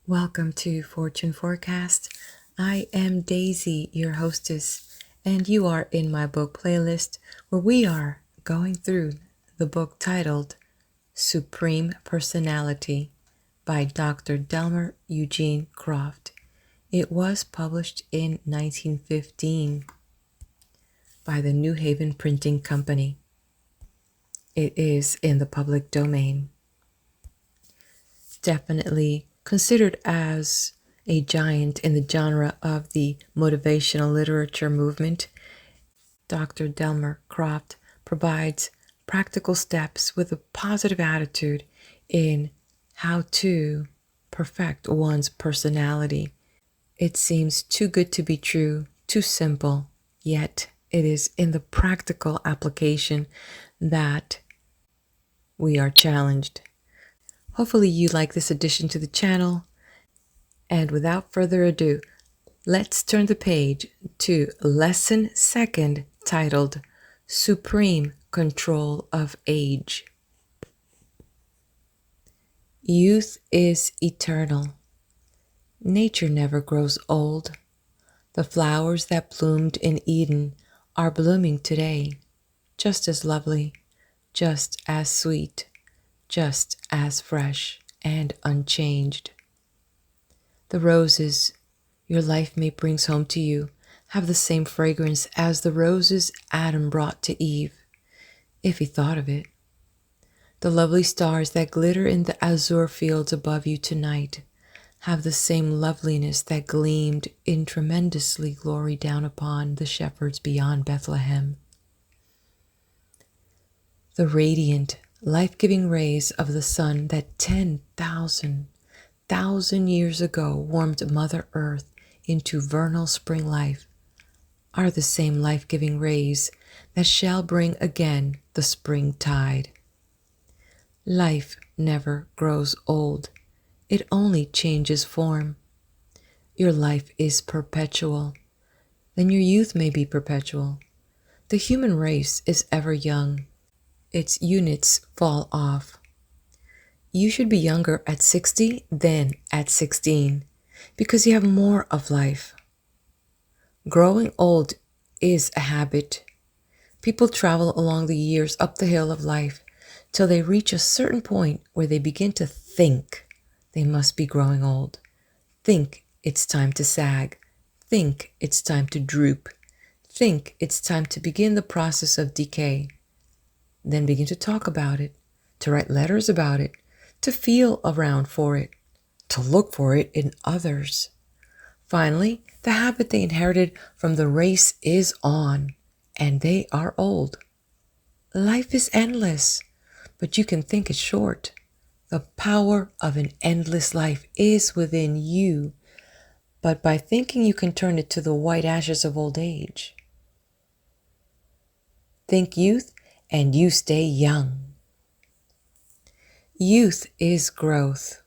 Welcome to Fortune Forecast. I am Daisy, your hostess, and you are in my book playlist where we are going through the book titled Supreme Personality by Dr. Delmer Eugene Croft. It was published in 1915 by the New Haven Printing Company. It is in the public domain. Definitely considered as a giant in the genre of the motivational literature movement, Dr. Delmer Croft provides practical steps with a positive attitude in how to perfect one's personality. It seems too good to be true, too simple, yet it is in the practical application that we are challenged. Hopefully you like this addition to the channel. And without further ado, let's turn the page to Lesson 2 titled Supreme Control of Age. Youth is eternal. Nature never grows old. The flowers that bloomed in Eden are blooming today, just as lovely, just as sweet, just as fresh and unchanged. The roses your life mate brings home to you have the same fragrance as the roses Adam brought to Eve, if he thought of it. The lovely stars that glitter in the azure fields above you tonight have the same loveliness that gleamed in tremendously glory down upon the shepherds beyond Bethlehem. The radiant, life-giving rays of the sun that 10,000 years ago warmed Mother Earth into vernal spring life are the same life-giving rays that shall bring again the spring tide. Life never grows old. It only changes form. Your life is perpetual. Then your youth may be perpetual. The human race is ever young. Its units fall off. You should be younger at 60 than at 16 because you have more of life. Growing old is a habit. People travel along the years up the hill of life till they reach a certain point where they begin to think they must be growing old. Think it's time to sag. Think it's time to droop. Think it's time to begin the process of decay. Then begin to talk about it, to write letters about it, to feel around for it, to look for it in others. Finally, the habit they inherited from the race is on, and they are old. Life is endless, but you can think it short. The power of an endless life is within you, but by thinking you can turn it to the white ashes of old age. Think youth, and you stay young. Youth is growth.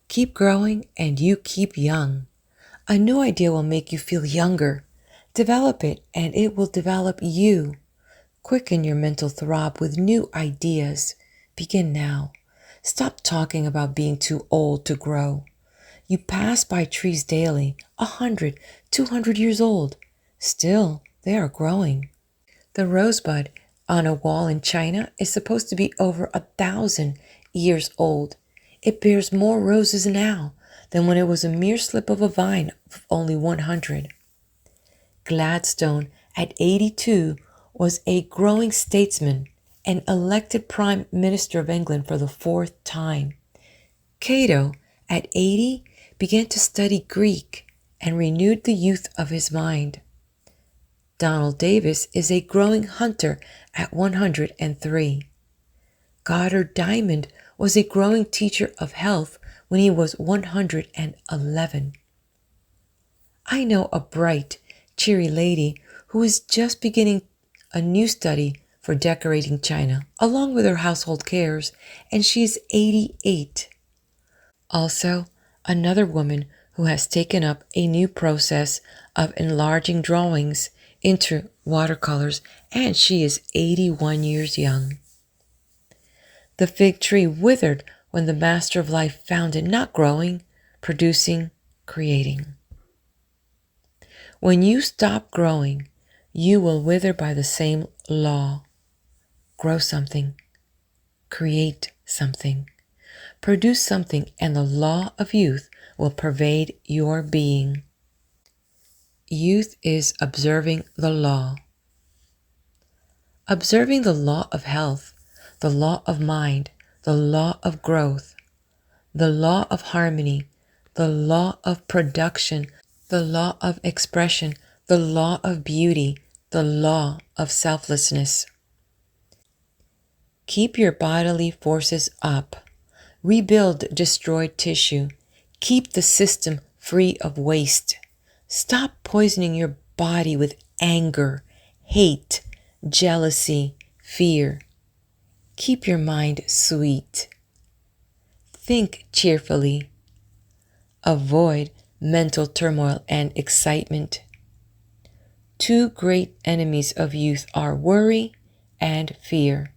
Keep growing and you keep young. A new idea will make you feel younger. Develop it and it will develop you. Quicken your mental throb with new ideas. Begin now. Stop talking about being too old to grow. You pass by trees daily, 100, 200 years old. Still, they are growing. The rosebud on a wall in China is supposed to be over 1,000 years old. It bears more roses now than when it was a mere slip of a vine of only 100. Gladstone, at 82, was a growing statesman and elected Prime Minister of England for the 4th time. Cato, at 80, began to study Greek and renewed the youth of his mind. Donald Davis is a growing hunter at 103. Goddard Diamond was a growing teacher of health when he was 111. I know a bright, cheery lady who is just beginning a new study for decorating china, along with her household cares, and she is 88. Also, another woman who has taken up a new process of enlarging drawings into watercolors, and she is 81 years young. The fig tree withered when the Master of Life found it not growing, producing, creating. When you stop growing, you will wither by the same law. Grow something, create something, produce something, and the law of youth will pervade your being. Youth is observing the law. Observing the law of health, the law of mind, the law of growth, the law of harmony, the law of production, the law of expression, the law of beauty, the law of selflessness. Keep your bodily forces up. Rebuild destroyed tissue. Keep the system free of waste. Stop poisoning your body with anger, hate, jealousy, fear. Keep your mind sweet. Think cheerfully. Avoid mental turmoil and excitement. Two great enemies of youth are worry and fear.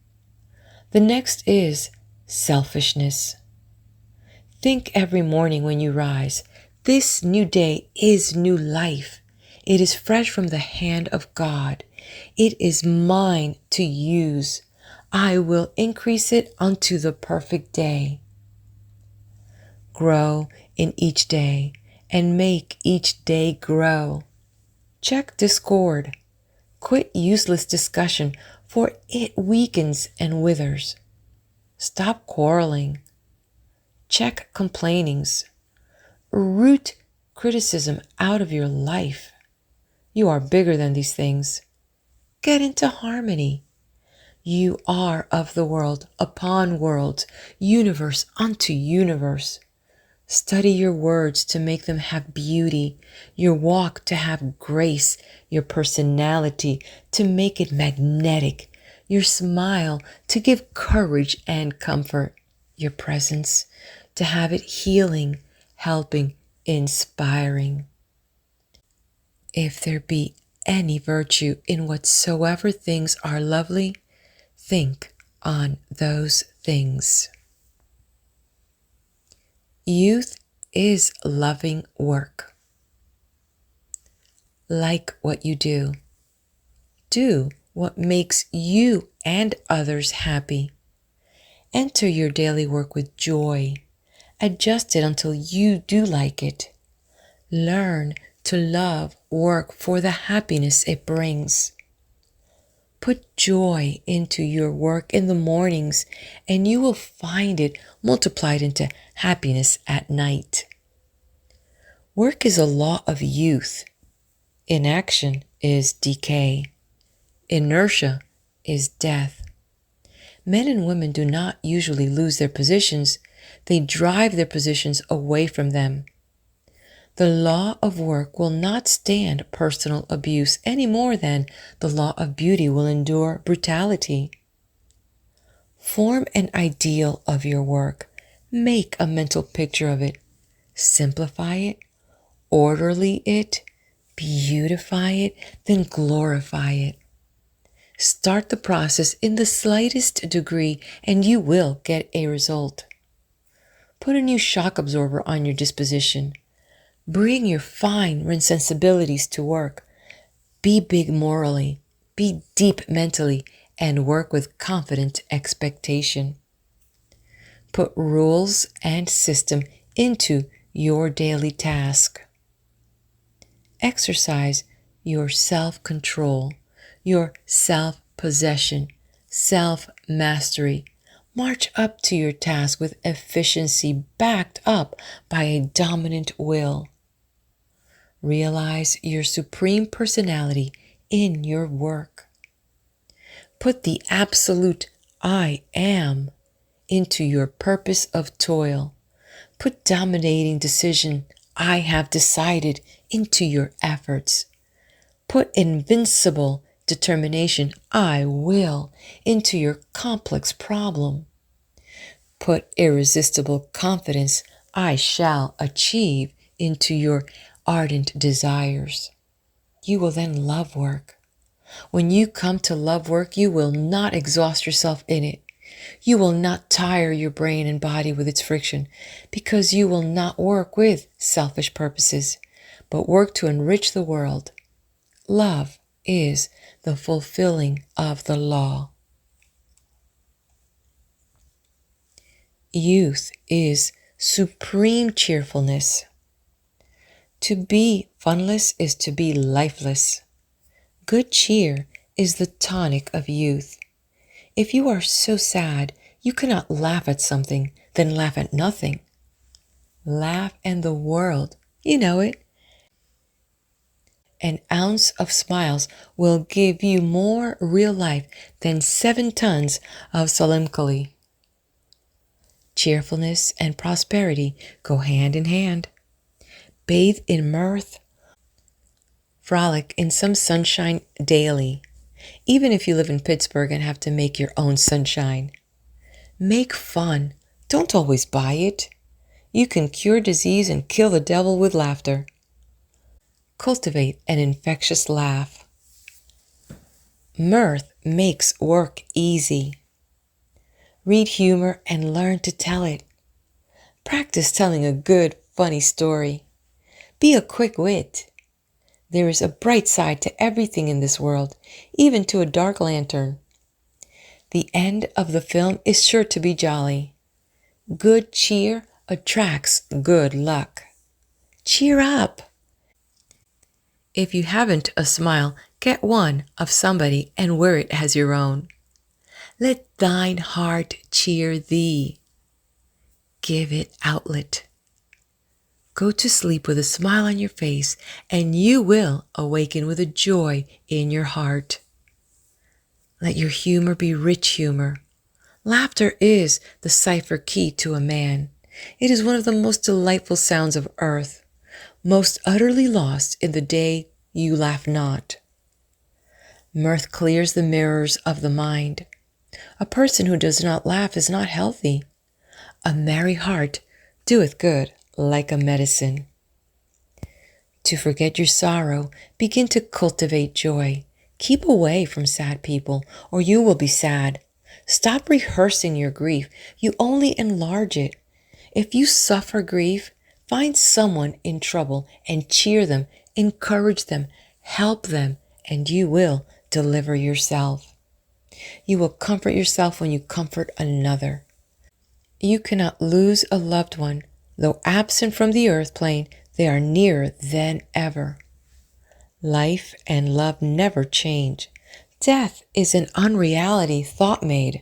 The next is selfishness. Think every morning when you rise, this new day is new life. It is fresh from the hand of God. It is mine to use. I will increase it unto the perfect day. Grow in each day and make each day grow. Check discord. Quit useless discussion, for it weakens and withers. Stop quarreling. Check complainings. Root criticism out of your life. You are bigger than these things. Get into harmony. You are of the world, upon worlds, universe unto universe. Study your words to make them have beauty, your walk to have grace, your personality to make it magnetic, your smile to give courage and comfort, your presence to have it healing, helping, inspiring. If there be any virtue in whatsoever things are lovely, think on those things. Youth is loving work. Like what you do. Do what makes you and others happy. Enter your daily work with joy. Adjust it until you do like it. Learn to love work for the happiness it brings. Put joy into your work in the mornings, and you will find it multiplied into happiness at night. Work is a law of youth. Inaction is decay. Inertia is death. Men and women do not usually lose their positions. They drive their positions away from them. The law of work will not stand personal abuse any more than the law of beauty will endure brutality. Form an ideal of your work. Make a mental picture of it. Simplify it, orderly it, beautify it, then glorify it. Start the process in the slightest degree and you will get a result. Put a new shock absorber on your disposition. Bring your fine sensibilities to work. Be big morally, be deep mentally, and work with confident expectation. Put rules and system into your daily task. Exercise your self-control, your self-possession, self-mastery. March up to your task with efficiency backed up by a dominant will. Realize your supreme personality in your work. Put the absolute I am into your purpose of toil. Put dominating decision I have decided into your efforts. Put invincible determination I will into your complex problem. Put irresistible confidence I shall achieve into your ardent desires. You will then love work. When you come to love work, you will not exhaust yourself in it. You will not tire your brain and body with its friction, because you will not work with selfish purposes, but work to enrich the world. Love is the fulfilling of the law. Youth is supreme cheerfulness. To be funless is to be lifeless. Good cheer is the tonic of youth. If you are so sad, you cannot laugh at something, then laugh at nothing. Laugh and the world, you know it. An ounce of smiles will give you more real life than 7 tons of solemnity. Cheerfulness and prosperity go hand in hand. Bathe in mirth. Frolic in some sunshine daily, even if you live in Pittsburgh and have to make your own sunshine. Make fun. Don't always buy it. You can cure disease and kill the devil with laughter. Cultivate an infectious laugh. Mirth makes work easy. Read humor and learn to tell it. Practice telling a good, funny story. Be a quick wit. There is a bright side to everything in this world, even to a dark lantern. The end of the film is sure to be jolly. Good cheer attracts good luck. Cheer up! If you haven't a smile, get one of somebody and wear it as your own. Let thine heart cheer thee. Give it outlet. Go to sleep with a smile on your face, and you will awaken with a joy in your heart. Let your humor be rich humor. Laughter is the cipher key to a man. It is one of the most delightful sounds of earth, most utterly lost in the day you laugh not. Mirth clears the mirrors of the mind. A person who does not laugh is not healthy. A merry heart doeth good like a medicine. To forget your sorrow, begin to cultivate joy. Keep away from sad people, or you will be sad. Stop rehearsing your grief. You only enlarge it. If you suffer grief, find someone in trouble and cheer them, encourage them, help them, and you will deliver yourself. You will comfort yourself when you comfort another. You cannot lose a loved one. Though absent from the earth plane, they are nearer than ever. Life and love never change. Death is an unreality thought made.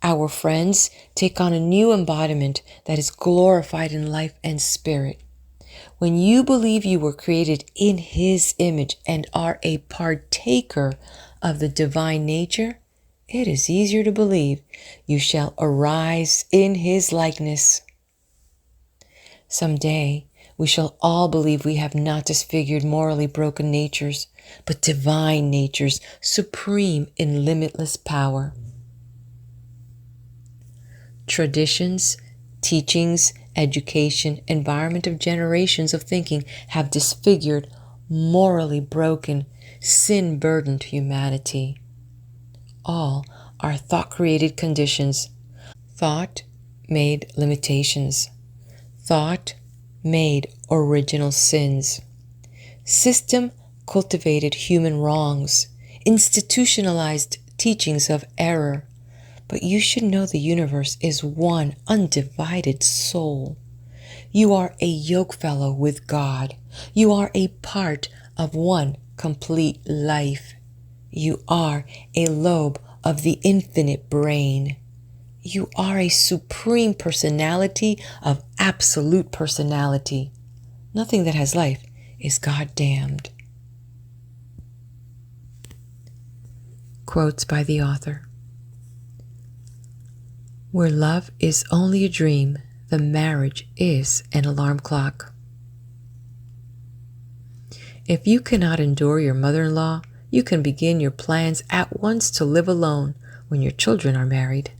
Our friends take on a new embodiment that is glorified in life and spirit. When you believe you were created in His image and are a partaker of the divine nature, it is easier to believe you shall arise in His likeness. Someday, we shall all believe we have not disfigured morally broken natures, but divine natures supreme in limitless power. Traditions, teachings, education, environment of generations of thinking have disfigured, morally broken, sin-burdened humanity. All are thought-created conditions. Thought made limitations. Thought made original sins. System cultivated human wrongs, institutionalized teachings of error. But you should know the universe is one undivided soul. You are a yokefellow with God. You are a part of one complete life. You are a lobe of the infinite brain. You are a supreme personality of absolute personality. Nothing that has life is goddamned. Quotes by the author. Where love is only a dream, the marriage is an alarm clock. If you cannot endure your mother-in-law, you can begin your plans at once to live alone when your children are married.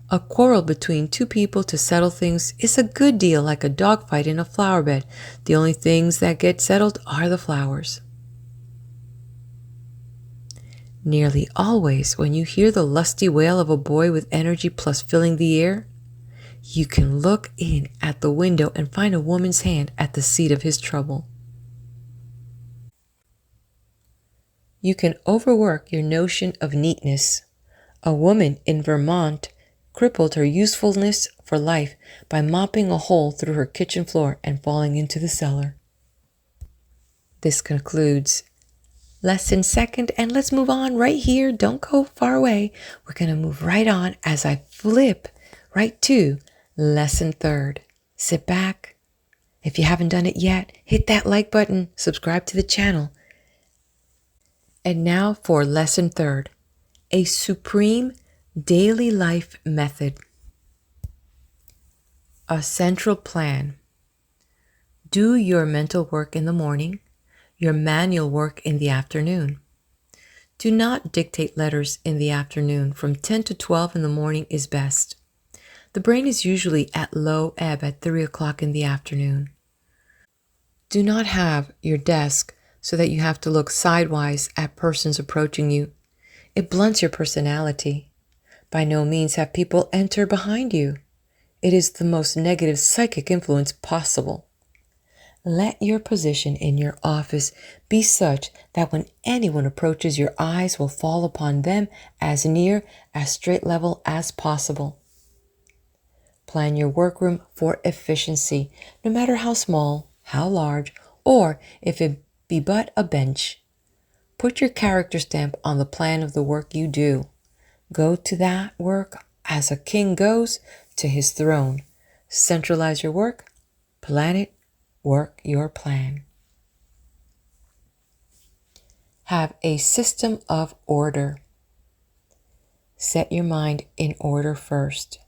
A quarrel between two people to settle things is a good deal like a dogfight in a flower bed. The only things that get settled are the flowers. Nearly always, when you hear the lusty wail of a boy with energy plus filling the air, you can look in at the window and find a woman's hand at the seat of his trouble. You can overwork your notion of neatness. A woman in Vermont crippled her usefulness for life by mopping a hole through her kitchen floor and falling into the cellar. This concludes Lesson second, and let's move on right here. Don't go far away. We're going to move right on as I flip right to Lesson third. Sit back. If you haven't done it yet, hit that like button, subscribe to the channel. And now for Lesson third, a supreme daily life method. A central plan. Do your mental work in the morning, your manual work in the afternoon. Do not dictate letters in the afternoon. From 10 to 12 in the morning is best. The brain is usually at low ebb at 3 o'clock in the afternoon. Do not have your desk so that you have to look sidewise at persons approaching you. It blunts your personality. By no means have people enter behind you. It is the most negative psychic influence possible. Let your position in your office be such that when anyone approaches, your eyes will fall upon them as near as straight level as possible. Plan your workroom for efficiency, no matter how small, how large, or if it be but a bench. Put your character stamp on the plan of the work you do. Go to that work as a king goes to his throne. Centralize your work, plan it, work your plan. Have a system of order. Set your mind in order first.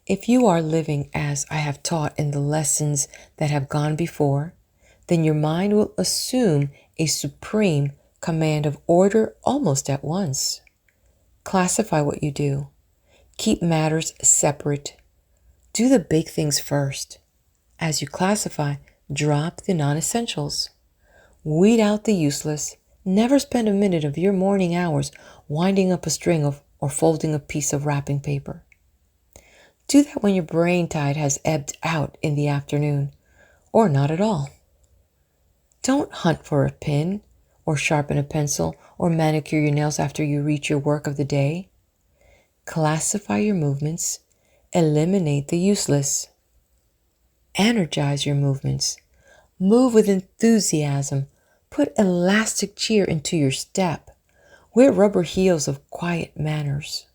If you are living as I have taught in the lessons that have gone before, then your mind will assume a supreme command of order almost at once. Classify what you do. Keep matters separate. Do the big things first. As you classify, drop the non-essentials. Weed out the useless. Never spend a minute of your morning hours winding up a string of or folding a piece of wrapping paper. Do that when your brain tide has ebbed out in the afternoon, or not at all. Don't hunt for a pin, or sharpen a pencil, or manicure your nails after you reach your work of the day. Classify your movements. Eliminate the useless. Energize your movements. Move with enthusiasm. Put elastic cheer into your step. Wear rubber heels of quiet manners.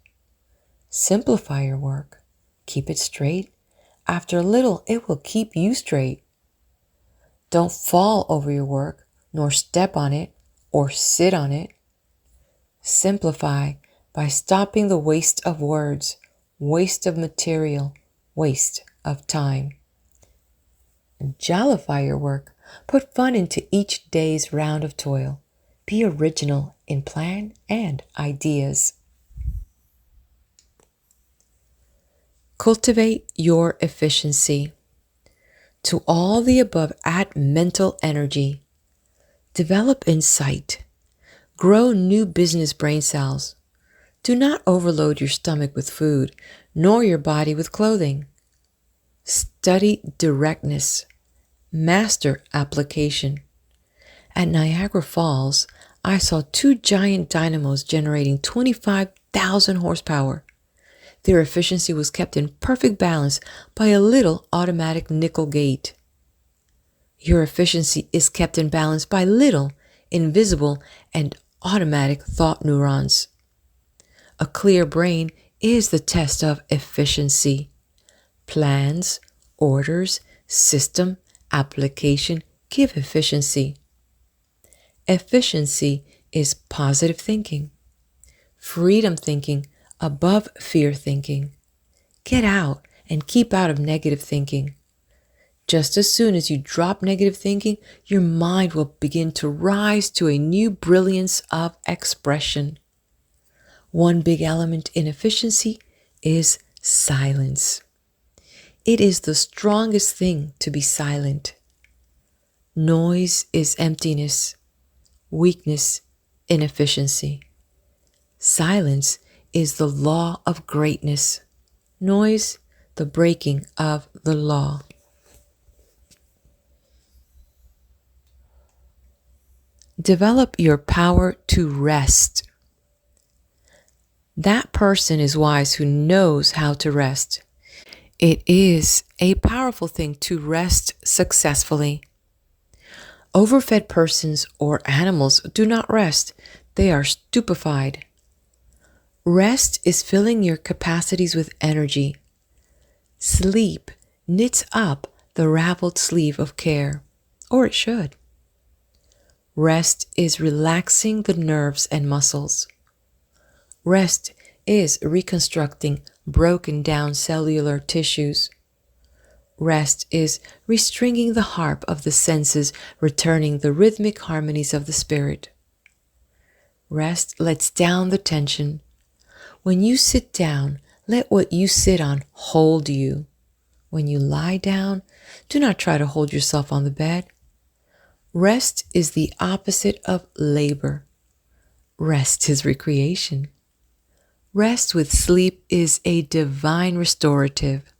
Simplify your work. Keep it straight. After a little, it will keep you straight. Don't fall over your work, nor step on it, or sit on it. Simplify by stopping the waste of words, waste of material, waste of time. Jollify your work. Put fun into each day's round of toil. Be original in plan and ideas. Cultivate your efficiency. To all the above, add mental energy. Develop insight. Grow new business brain cells. Do not overload your stomach with food, nor your body with clothing. Study directness. Master application. At Niagara Falls, I saw 2 giant dynamos generating 25,000 horsepower. Their efficiency was kept in perfect balance by a little automatic nickel gate. Your efficiency is kept in balance by little, invisible, and automatic thought neurons. A clear brain is the test of efficiency. Plans, orders, system, application give efficiency. Efficiency is positive thinking, freedom thinking above fear thinking. Get out and keep out of negative thinking. Just as soon as you drop negative thinking, your mind will begin to rise to a new brilliance of expression. One big element in efficiency is silence. It is the strongest thing to be silent. Noise is emptiness, weakness, inefficiency. Silence is the law of greatness. Noise, the breaking of the law. Develop your power to rest. That person is wise who knows how to rest. It is a powerful thing to rest successfully. Overfed persons or animals do not rest. They are stupefied. Rest is filling your capacities with energy. Sleep knits up the raveled sleeve of care, or it should. Rest is relaxing the nerves and muscles. Rest is reconstructing broken down cellular tissues. Rest is restringing the harp of the senses, returning the rhythmic harmonies of the spirit. Rest lets down the tension. When you sit down, let what you sit on hold you. When you lie down, do not try to hold yourself on the bed. Rest is the opposite of labor. Rest is recreation. Rest with sleep is a divine restorative.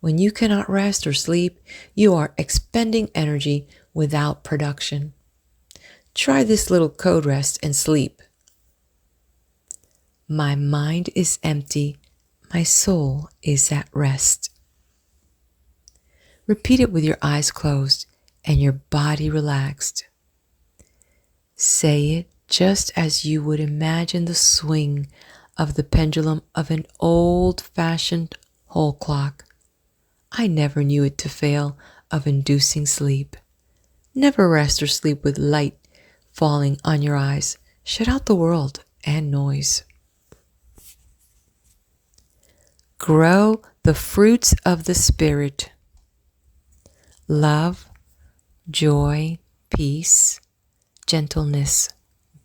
When you cannot rest or sleep, you are expending energy without production. Try this little code rest and sleep. My mind is empty. My soul is at rest. Repeat it with your eyes closed and your body relaxed. Say it just as you would imagine the swing of the pendulum of an old-fashioned hall clock. I never knew it to fail of inducing sleep. Never rest or sleep with light falling on your eyes. Shut out the world and noise. Grow the fruits of the Spirit. Love, joy, peace, gentleness,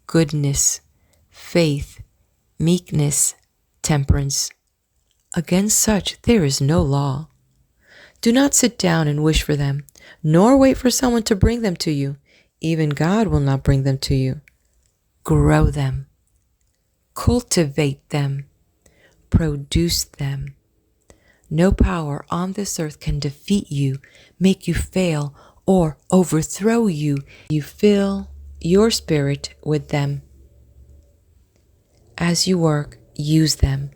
goodness, faith, meekness, temperance. Against such there is no law. Do not sit down and wish for them, nor wait for someone to bring them to you. Even God will not bring them to you. Grow them. Cultivate them. Produce them. No power on this earth can defeat you, make you fail, or overthrow you. You fill your spirit with them. As you work, use them.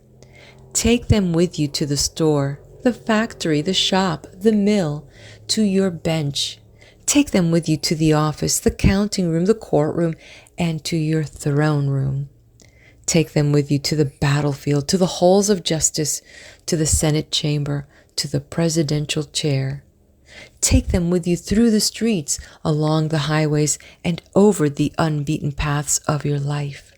Take them with you to the store, the factory, the shop, the mill, to your bench. Take them with you to the office, the counting room, the courtroom, and to your throne room. Take them with you to the battlefield, to the halls of justice, to the Senate chamber, to the presidential chair. Take them with you through the streets, along the highways, and over the unbeaten paths of your life.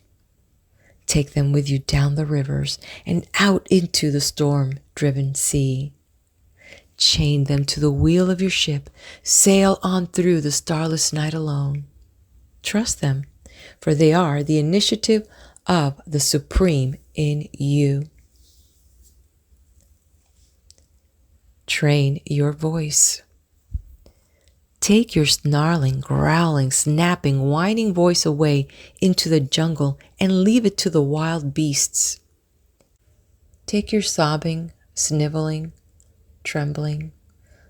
Take them with you down the rivers and out into the storm-driven sea. Chain them to the wheel of your ship. Sail on through the starless night alone. Trust them, for they are the initiative of the Supreme in you. Train your voice. Take your snarling, growling, snapping, whining voice away into the jungle and leave it to the wild beasts. Take your sobbing, sniveling, trembling,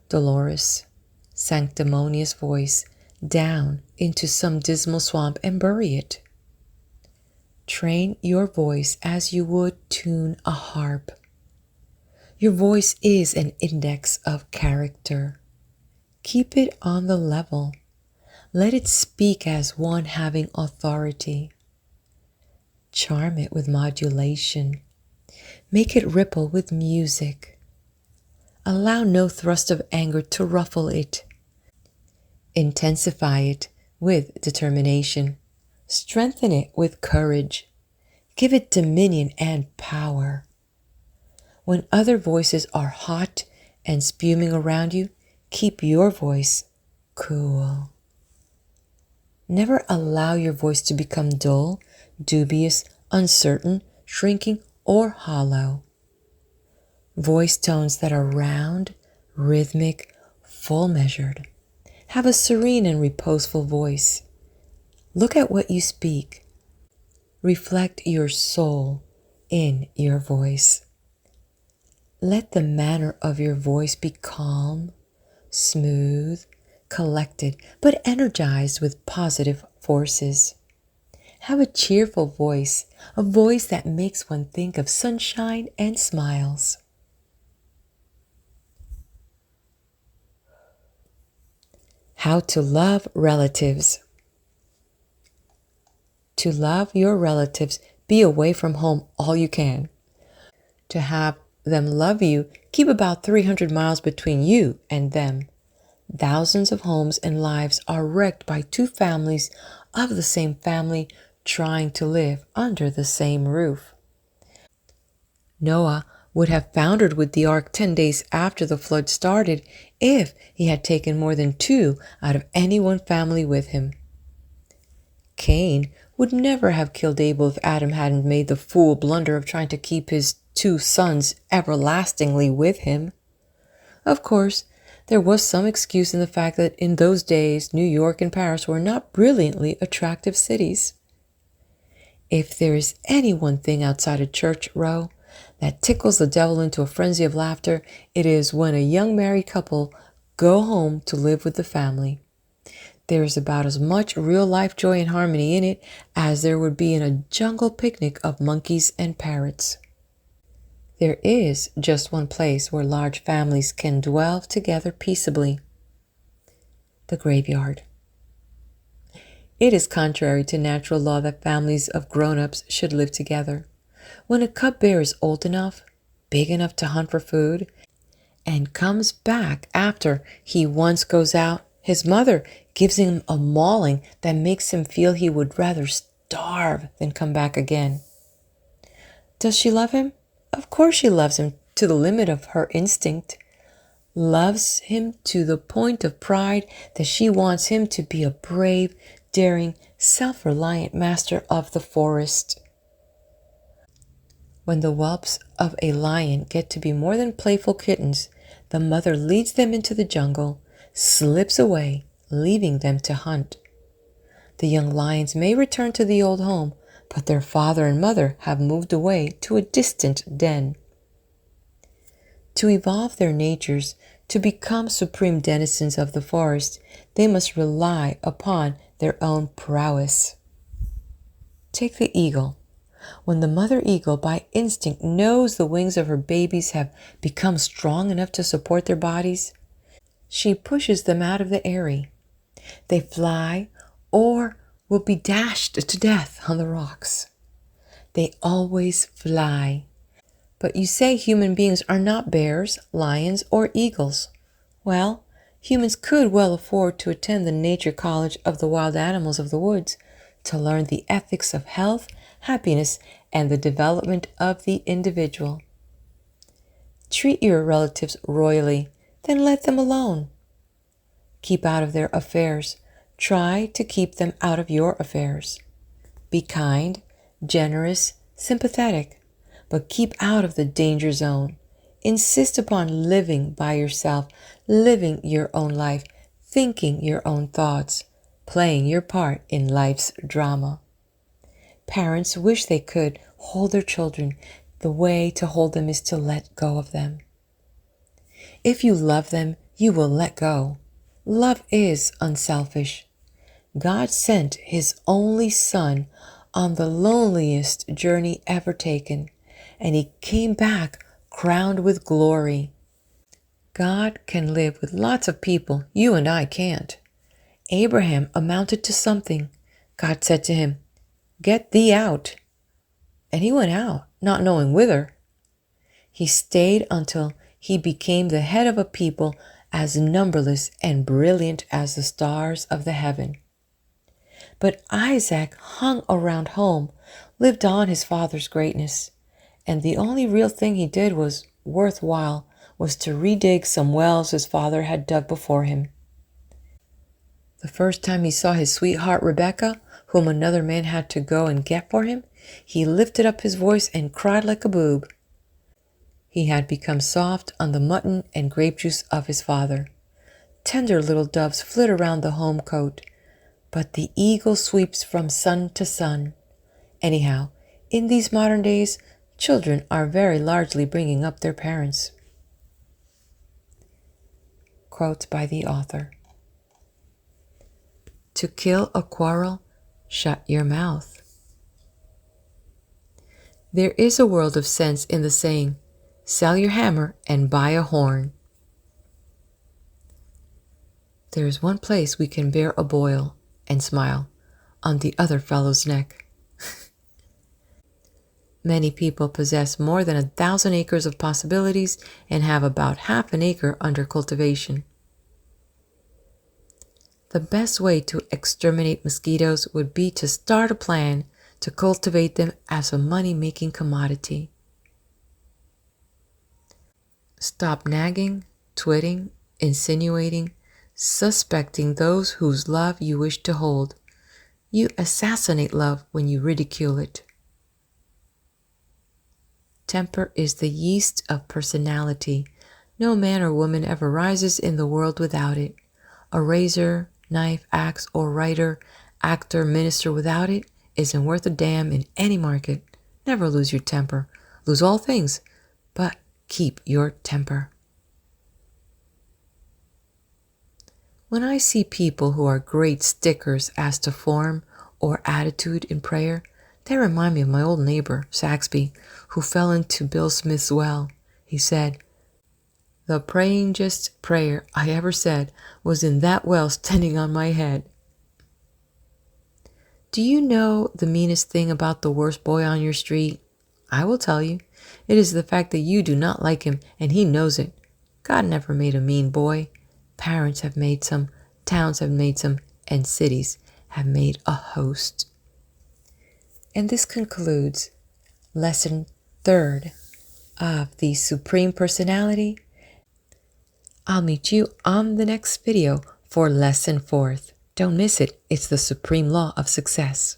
dolorous, sanctimonious voice down into some dismal swamp and bury it. Train your voice as you would tune a harp. Your voice is an index of character. Keep it on the level. Let it speak as one having authority. Charm it with modulation. Make it ripple with music. Allow no thrust of anger to ruffle it. Intensify it with determination. Strengthen it with courage. Give it dominion and power. When other voices are hot and spuming around you, keep your voice cool. Never allow your voice to become dull, dubious, uncertain, shrinking, or hollow. Voice tones that are round, rhythmic, full measured. Have a serene and reposeful voice. Look at what you speak. reflect your soul in your voice. Let the manner of your voice be calm, smooth, collected, but energized with positive forces. Have a cheerful voice, a voice that makes one think of sunshine and smiles. How to love relatives. To love your relatives, be away from home all you can. To have them love you, keep about 300 miles between you and them. Thousands of homes and lives are wrecked by two families of the same family trying to live under the same roof. Noah would have foundered with the ark 10 days after the flood started if he had taken more than two out of any one family with him. Cain would never have killed Abel if Adam hadn't made the fool blunder of trying to keep his two sons everlastingly with him. Of course, there was some excuse in the fact that in those days New York and Paris were not brilliantly attractive cities. If there is any one thing outside a church row that tickles the devil into a frenzy of laughter, it is when a young married couple go home to live with the family. There is about as much real-life joy and harmony in it as there would be in a jungle picnic of monkeys and parrots. There is just one place where large families can dwell together peaceably: the graveyard. It is contrary to natural law that families of grown-ups should live together. When a cub bear is old enough, big enough to hunt for food, and comes back after he once goes out, his mother gives him a mauling that makes him feel he would rather starve than come back again. Does she love him? Of course she loves him to the limit of her instinct. Loves him to the point of pride that she wants him to be a brave, daring, self-reliant master of the forest. When the whelps of a lion get to be more than playful kittens, the mother leads them into the jungle, slips away, leaving them to hunt. The young lions may return to the old home, but their father and mother have moved away to a distant den. To evolve their natures, to become supreme denizens of the forest, they must rely upon their own prowess. Take the eagle. When the mother eagle by instinct knows the wings of her babies have become strong enough to support their bodies, she pushes them out of the eyrie. They fly or will be dashed to death on the rocks. They always fly. But you say human beings are not bears, lions, or eagles. Well, humans could well afford to attend the Nature College of the Wild Animals of the Woods to learn the ethics of health, happiness, and the development of the individual. Treat your relatives royally, then let them alone. Keep out of their affairs. Try to keep them out of your affairs. Be kind, generous, sympathetic, but keep out of the danger zone. Insist upon living by yourself, living your own life, thinking your own thoughts, playing your part in life's drama. Parents wish they could hold their children. The way to hold them is to let go of them. If you love them, you will let go. Love is unselfish. God sent His only Son on the loneliest journey ever taken, and He came back crowned with glory. God can live with lots of people. You and I can't. Abraham amounted to something. God said to him, "Get thee out." And he went out, not knowing whither. He stayed until he became the head of a people as numberless and brilliant as the stars of the heaven. But Isaac hung around home, lived on his father's greatness, and the only real thing he did was worthwhile was to redig some wells his father had dug before him. The first time he saw his sweetheart Rebecca, whom another man had to go and get for him, he lifted up his voice and cried like a boob. He had become soft on the mutton and grape juice of his father. Tender little doves flit around the home cote, but the eagle sweeps from sun to sun, Anyhow, in these modern days, children are very largely bringing up their parents. Quote by the author. To kill a quarrel, shut your mouth. There is a world of sense in the saying, sell your hammer and buy a horn. There is one place we can bear a boil and smile, on the other fellow's neck. Many people possess more than 1,000 acres of possibilities and have about half an acre under cultivation. The best way to exterminate mosquitoes would be to start a plan to cultivate them as a money-making commodity. Stop nagging, twitting, insinuating, suspecting those whose love you wish to hold. You assassinate love when you ridicule it. Temper is the yeast of personality. No man or woman ever rises in the world without it. A razor, knife, axe, or writer, actor, minister without it isn't worth a damn in any market. Never lose your temper. Lose all things, but keep your temper. When I see people who are great stickers as to form or attitude in prayer, they remind me of my old neighbor, Saxby, who fell into Bill Smith's well. He said, "The prayingest prayer I ever said was in that well standing on my head." Do you know the meanest thing about the worst boy on your street? I will tell you. It is the fact that you do not like him, and he knows it. God never made a mean boy. Parents have made some, towns have made some, and cities have made a host. And this concludes lesson 3rd of the Supreme Personality. I'll meet you on the next video for lesson 4th. Don't miss it. It's the supreme law of success.